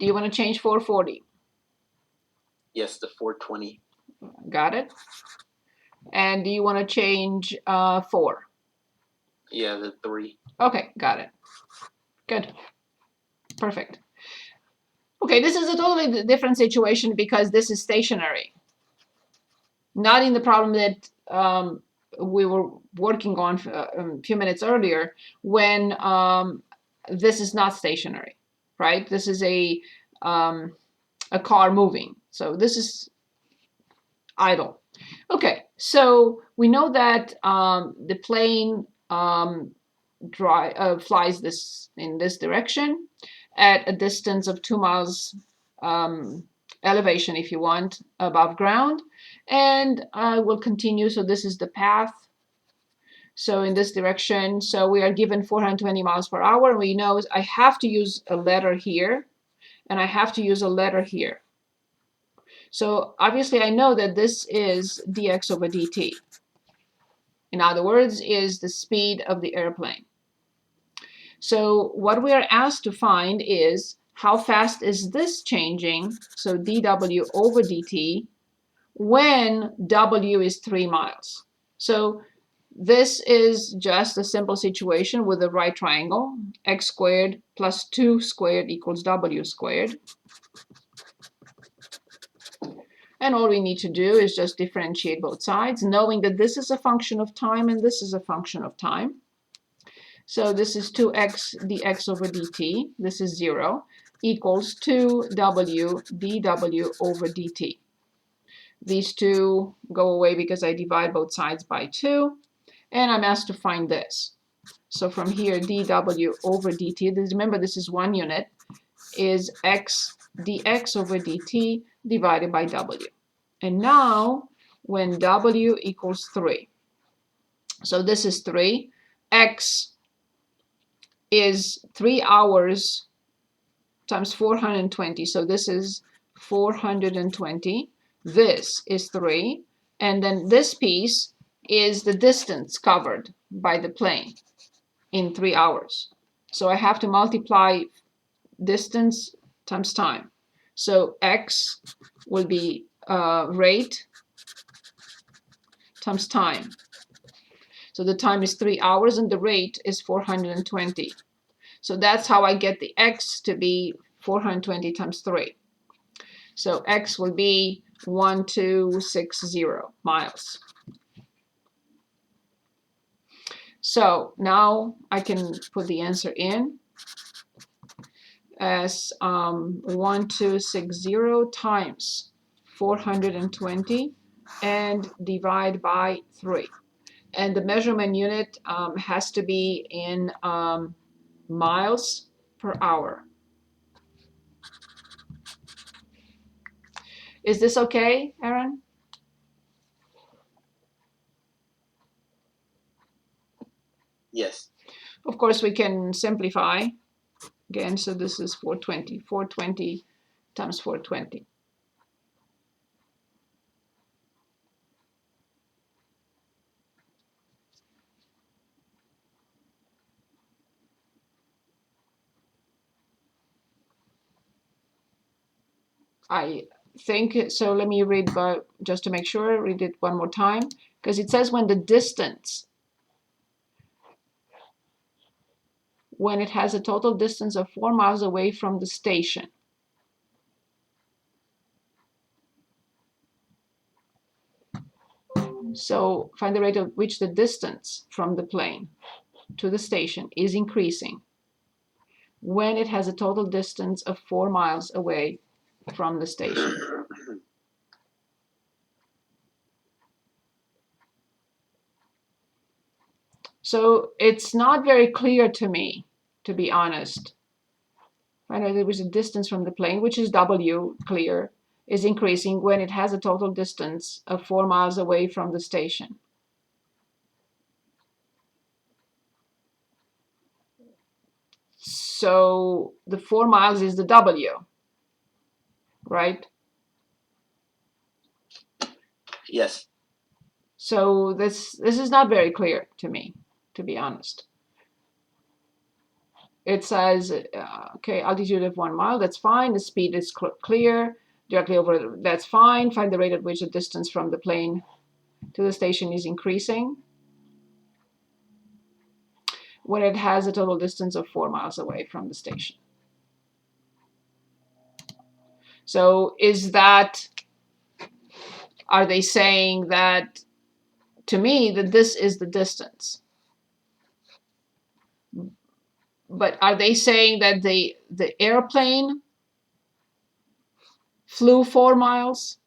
Do you want to change 440? Yes, the 420. Got it. And do you want to change 4? Yeah, the 3. Okay, got it. Good. Perfect. Okay, this is a totally different situation because this is stationary. Not in the problem that we were working on a few minutes earlier when this is not stationary, right? This is a car moving. So this is idle. Okay, so we know that the plane flies this in this direction at a distance of 2 miles elevation, if you want, above ground, and I will continue. So this is the path. So in this direction, so we are given 420 miles per hour. We know I have to use a letter here, and I have to use a letter here. So obviously I know that this is dx over dt. In other words, is the speed of the airplane. So what we are asked to find is how fast is this changing, so dw over dt, when w is 3 miles. So this is just a simple situation with a right triangle. X squared plus 2 squared equals w squared. And all we need to do is just differentiate both sides, knowing that this is a function of time and this is a function of time. So this is 2x dx over dt, this is 0, equals 2w dw over dt. These two go away because I divide both sides by 2, and I'm asked to find this. So from here, dw over dt, remember this is 1 unit, is x dx over dt divided by w. And now, when w equals 3, so this is 3, x is 3 hours times 420. So this is 420. This is 3. And then this piece is the distance covered by the plane in 3 hours. So I have to multiply distance times time. So x will be rate times time. So the time is 3 hours and the rate is 420. So that's how I get the x to be 420 times 3. So x will be 1260 miles. So now I can put the answer in as 1260 times 420 and divide by 3. And the measurement unit has to be in miles per hour. Is this okay, Aaron? Yes. Of course, we can simplify. Again, so this is 420. 420 times 420. I think, so let me read, just to make sure, read it one more time, because it says when the distance, when it has a total distance of 4 miles away from the station. So find the rate at which the distance from the plane to the station is increasing when it has a total distance of 4 miles away from the station. So it's not very clear to me, to be honest. I know there was a distance from the plane, which is W, clear, is increasing when it has a total distance of 4 miles away from the station. So the 4 miles is the W, right? Yes. So this is not very clear to me, to be honest. it says, okay, altitude of 1 mile, that's fine. The speed is clear, directly over, that's fine. Find the rate at which the distance from the plane to the station is increasing when it has a total distance of 4 miles away from the station. So is that, are they saying that, to me, that this is the distance? But are they saying that the airplane flew 4 miles?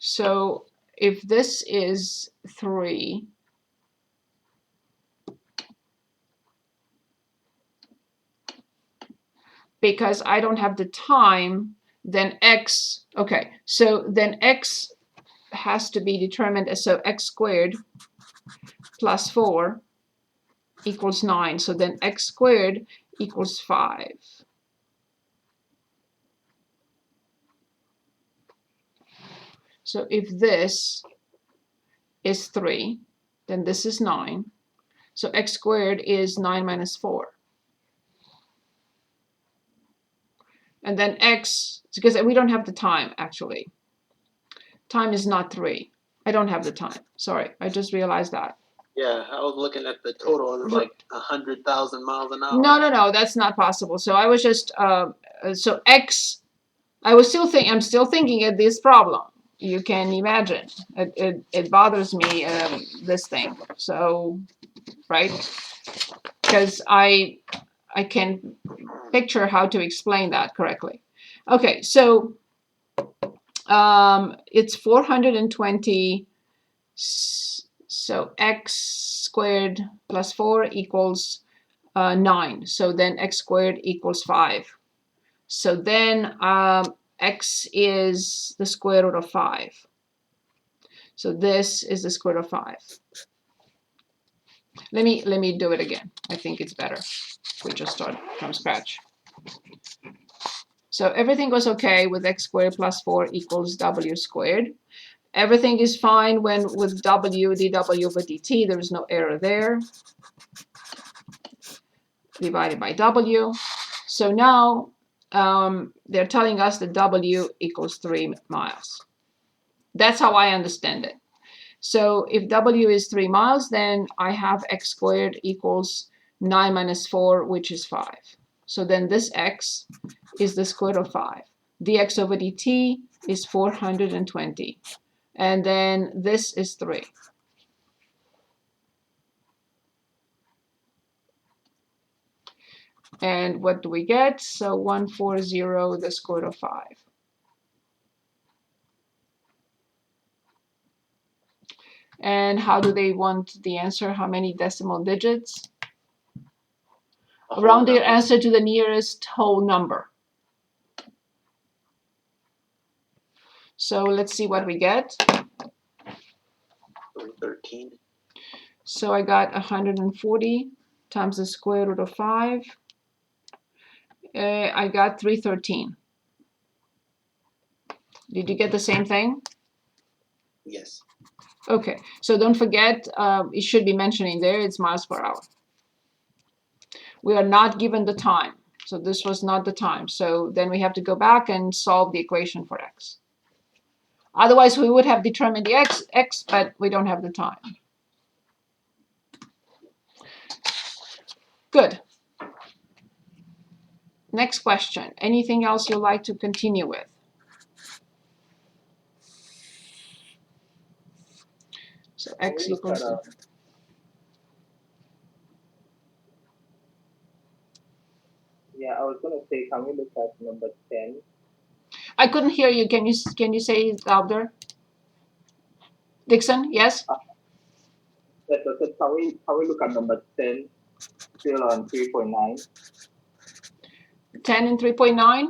So if this is 3, because I don't have the time, then x, okay, so then x has to be determined as, so x squared plus 4 equals 9. So then x squared equals 5. So if this is 3, then this is 9. So x squared is 9 minus 4. And then x, because we don't have the time, actually. Time is not 3. I don't have the time. Sorry, I just realized that. Yeah, I was looking at the total, and it's like 100,000 miles an hour. No, that's not possible. So I was just, so x, I'm still thinking of this problem. You can imagine. It bothers me, this thing. So, right? Because I can picture how to explain that correctly. Okay, so it's 420. So x squared plus 4 equals 9. So then x squared equals 5. So then x is the square root of 5. So this is the square root of 5. Let me do it again. I think it's better if we just start from scratch. So everything goes okay with x squared plus 4 equals w squared. Everything is fine when with w, dw over dt. There is no error there. Divided by w. So now they're telling us that w equals 3 miles. That's how I understand it. So if w is 3 miles, then I have x squared equals 9 minus 4, which is 5. So then this x is the square root of 5. dx over dt is 420. And then this is 3. And what do we get? So 140, the square root of 5. And how do they want the answer? How many decimal digits? Round their answer to the nearest whole number. So let's see what we get. 13. So I got 140 times the square root of 5. I got 313. Did you get the same thing? Yes. Okay, so don't forget, it should be mentioning there, it's miles per hour. We are not given the time, so this was not the time. So then we have to go back and solve the equation for x. Otherwise, we would have determined the x, but we don't have the time. Good. Next question. Anything else you'd like to continue with? So x equals to... Yeah, I was going to say, can we look at number 10? I couldn't hear you. Can you say it louder? Dixon, yes? Yes, so can we look at number 10, still on 3.9? 10 and 3.9?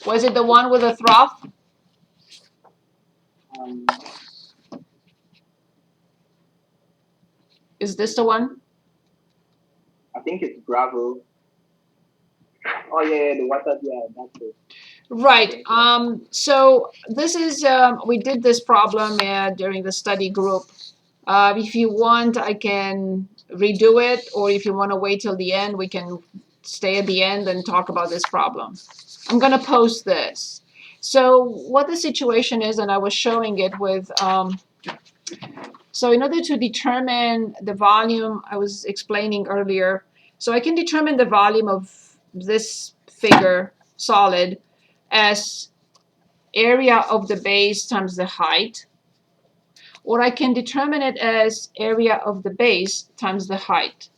Was it the one with the trough? Is this the one? I think it's gravel. Oh yeah, the water. Yeah, that's it. Right. So this is, we did this problem during the study group. If you want, I can redo it, or if you want to wait till the end, we can stay at the end and talk about this problem. I'm going to post this. So what the situation is, and I was showing it with, so in order to determine the volume, I was explaining earlier, so I can determine the volume of this figure, solid, as area of the base times the height, or I can determine it as area of the base times the height.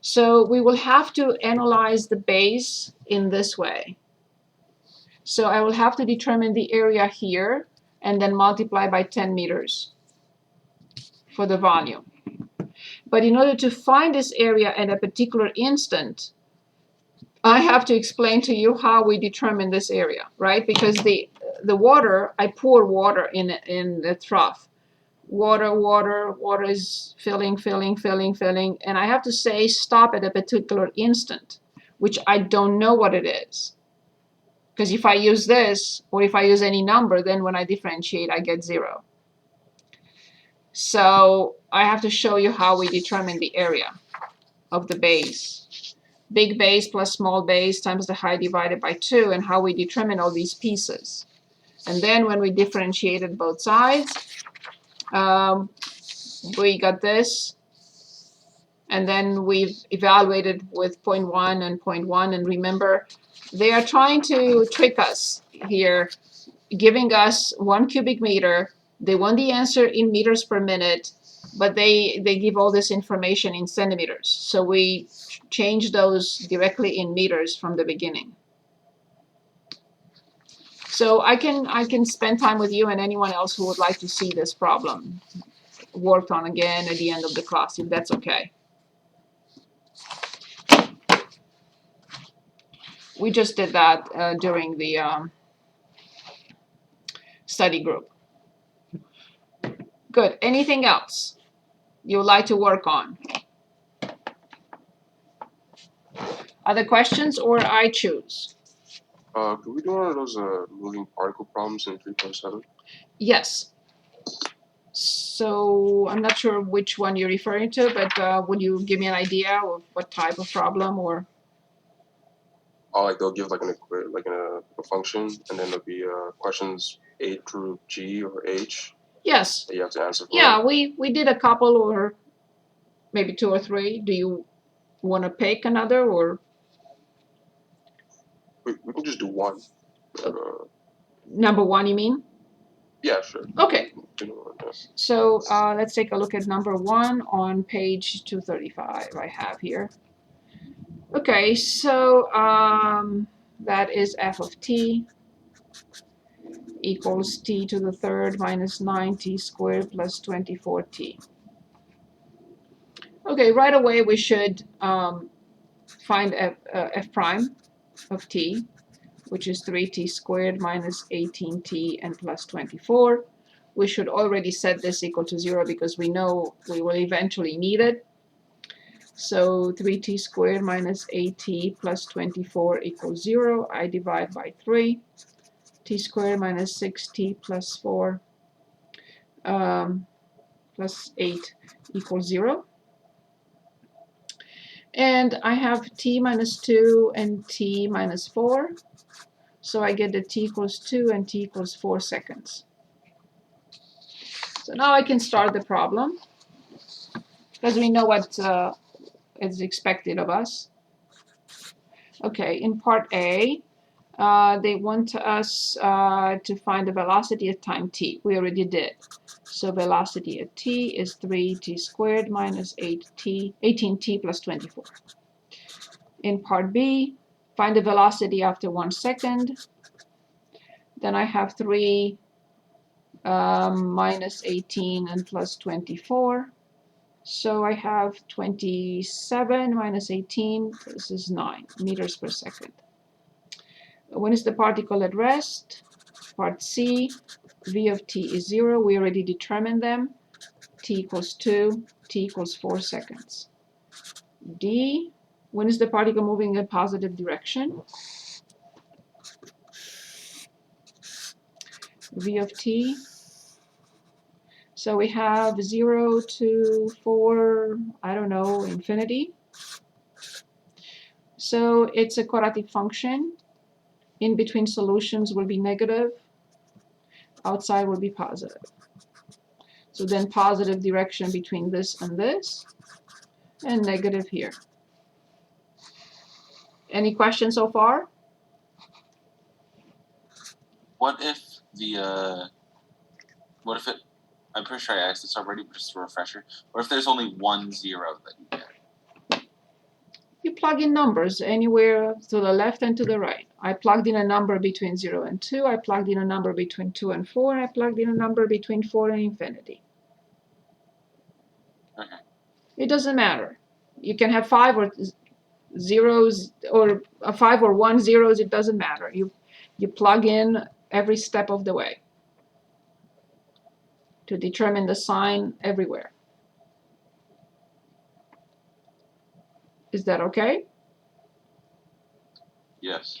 So we will have to analyze the base in this way. So I will have to determine the area here and then multiply by 10 meters for the volume. But in order to find this area at a particular instant, I have to explain to you how we determine this area, right? Because the water, I pour water in the trough. Water is filling, and I have to say stop at a particular instant, which I don't know what it is. Because if I use this, or if I use any number, then when I differentiate, I get 0. So I have to show you how we determine the area of the base. Big base plus small base times the height divided by 2, and how we determine all these pieces. And then when we differentiated both sides, we got this. And then we've evaluated with 0.1 and 0.1. And remember, they are trying to trick us here, giving us 1 cubic meter. They want the answer in meters per minute, but they give all this information in centimeters. So we change those directly in meters from the beginning. So I can spend time with you and anyone else who would like to see this problem worked on again at the end of the class, if that's okay. We just did that during the study group. Good. Anything else you would like to work on? Other questions, or I choose? Could we do one of those moving particle problems in 3.7? Yes. So I'm not sure which one you're referring to, but would you give me an idea of what type of problem, or? Oh, like they'll give like a function, and then there'll be questions A through G or H Yes. that you have to answer for. Yeah, we did a couple, or maybe 2 or 3. Do you want to pick another, or? We can just do one. Number 1, you mean? Yeah, sure. Okay. Yeah. So let's take a look at number 1 on page 235 I have here. Okay, so that is f of t equals t to the third minus 9t squared plus 24t. Okay, right away we should find f prime of t, which is 3t squared minus 18t and plus 24. We should already set this equal to 0 because we know we will eventually need it. So 3t squared minus 8t plus 24 equals 0. I divide by 3. T squared minus 6t plus 4 plus 8 equals 0. And I have t minus 2 and t minus 4. So I get that t equals 2 and t equals 4 seconds. So now I can start the problem because we know what is expected of us. Okay, in part A, they want us to find the velocity at time t. We already did. So velocity at t is 3t squared minus 18t plus 24. In part B, find the velocity after 1 second. Then I have 3 minus 18 and plus 24. So I have 27 minus 18, this is 9 meters per second. When is the particle at rest? Part C, v of t is 0. We already determined them. t equals 2, t equals 4 seconds. D, when is the particle moving in a positive direction? V of t. So we have 0 to 4, I don't know, infinity. So it's a quadratic function. In between solutions will be negative. Outside will be positive. So then positive direction between this, and negative here. Any questions so far? What if what if it, I'm pretty sure I asked this already, but just a refresher. What if there's only 1 0 that you get? You plug in numbers anywhere to the left and to the right. I plugged in a number between 0 and 2. I plugged in a number between 2 and 4. I plugged in a number between 4 and infinity. Okay. It doesn't matter. You can have 5 or zeros, or 5 or 1 zeros. It doesn't matter. You plug in every step of the way to determine the sign everywhere. Is that okay? Yes.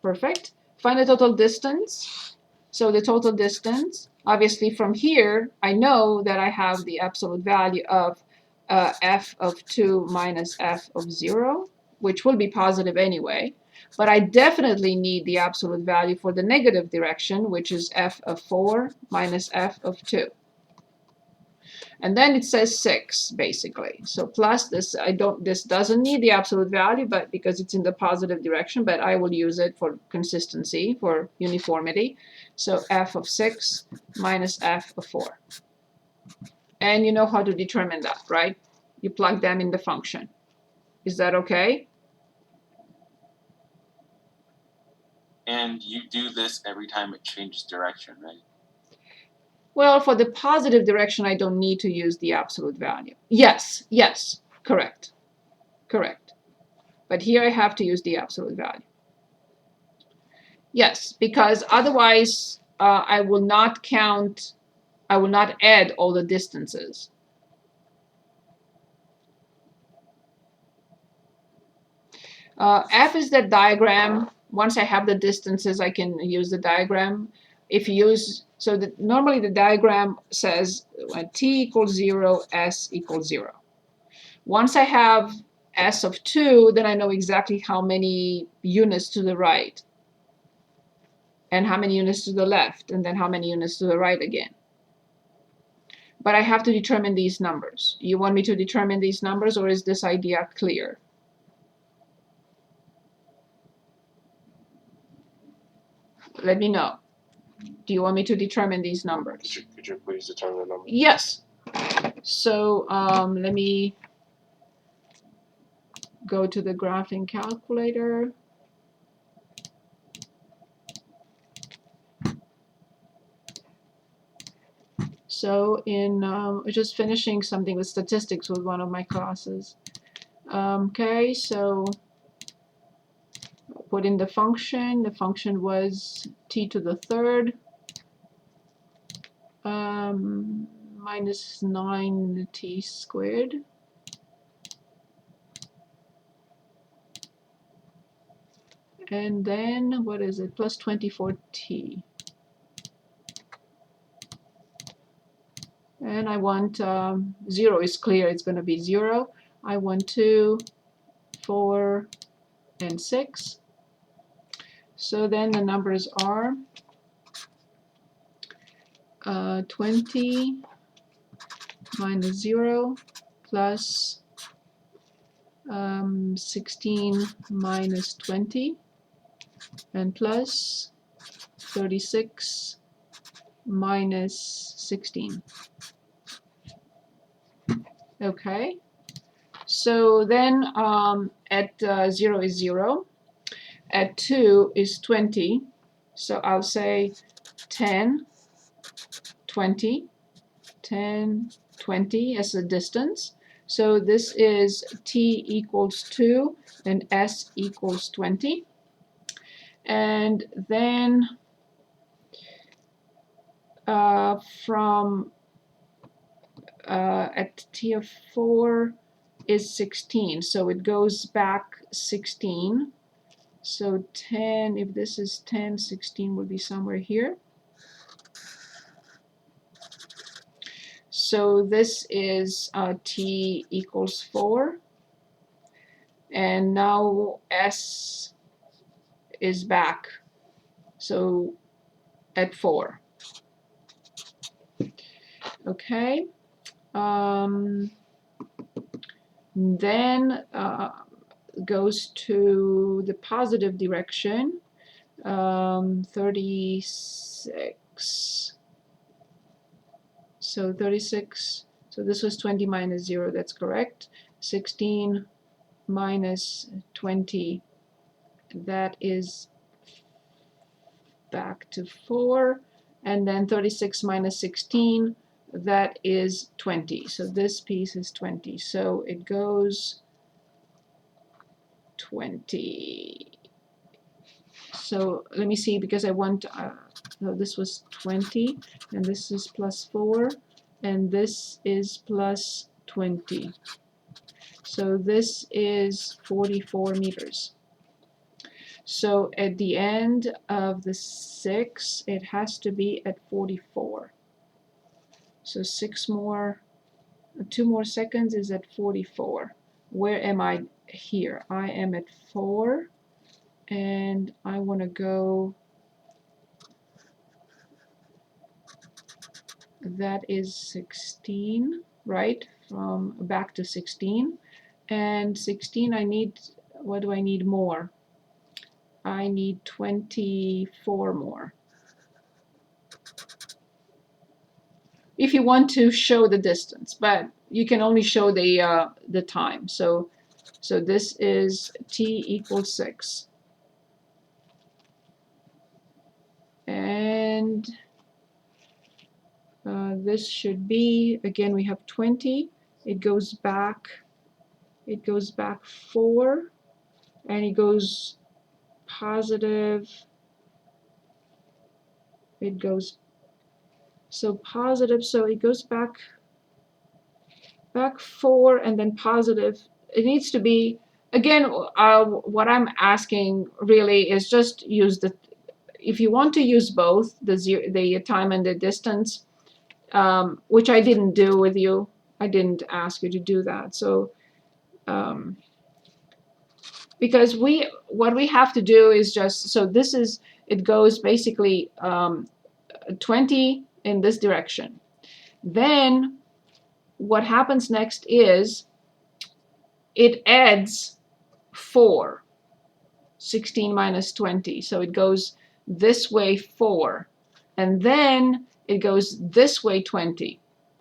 Perfect. Find the total distance. So the total distance, obviously from here, I know that I have the absolute value of f of 2 minus f of 0, which will be positive anyway. But I definitely need the absolute value for the negative direction, which is f of 4 minus f of 2. And then it says 6, basically. So plus this, this doesn't need the absolute value, but because it's in the positive direction, but I will use it for consistency, for uniformity. So f of 6 minus f of 4. And you know how to determine that, right? You plug them in the function. Is that okay? And you do this every time it changes direction, right? Well, for the positive direction, I don't need to use the absolute value. Yes, correct. But here I have to use the absolute value. Yes, because otherwise I will not add all the distances. F is that diagram. Once I have the distances, I can use the diagram. If you use, so normally the diagram says t equals 0, s equals 0. Once I have s of 2, then I know exactly how many units to the right, and how many units to the left, and then how many units to the right again. But I have to determine these numbers. You want me to determine these numbers, or is this idea clear? Let me know. Do you want me to determine these numbers? Could you please determine the number? Yes. So let me go to the graphing calculator. So in just finishing something with statistics with one of my classes. Okay, so put in the function. The function was t to the third minus 9t squared. And then, what is it, plus 24t. And I want 0 is clear, it's going to be 0. I want 2, 4, and 6. So then the numbers are 20 minus 0 plus 16 minus 20 and plus 36 minus 16. Okay, so then at 0 is 0, at 2 is 20, so I'll say 10, 20, 10, 20 as the distance. So this is t equals 2 and s equals 20. And then from at t of 4 is 16, so it goes back 16. So 10, if this is 10, 16 will be somewhere here. So this is t equals 4. And now s is back, so at 4. Okay. Then goes to the positive direction, 36. So 36, so this was 20 minus 0, that's correct. 16 minus 20, that is back to 4. And then 36 minus 16, that is 20. So this piece is 20. So it goes 20. So let me see, because I want, no, this was 20, and this is plus 4, and this is plus 20. So this is 44 meters. So at the end of the 6, it has to be at 44. So 2 more seconds is at 44. Where am I here? I am at 4, and I want to go, that is 16, right? From back to 16. And 16, I need, what do I need more? I need 24 more. If you want to show the distance, but you can only show the time. So this is t equals 6. And this should be, again, we have 20. It goes back 4, and it goes positive. It goes so positive, so it goes back 4, and then positive. It needs to be, again, what I'm asking really is just use the, if you want to use both the time and the distance, which I didn't do with you. I didn't ask you to do that. So because what we have to do is just, so this is, it goes basically 20 in this direction. Then what happens next is it adds 4, 16 minus 20. So it goes this way 4, and then it goes this way 20.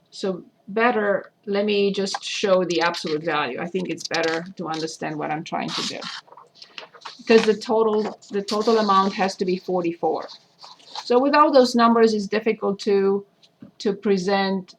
So better, let me just show the absolute value. I think it's better to understand what I'm trying to do, because the total amount has to be 44. So without those numbers, it's difficult to present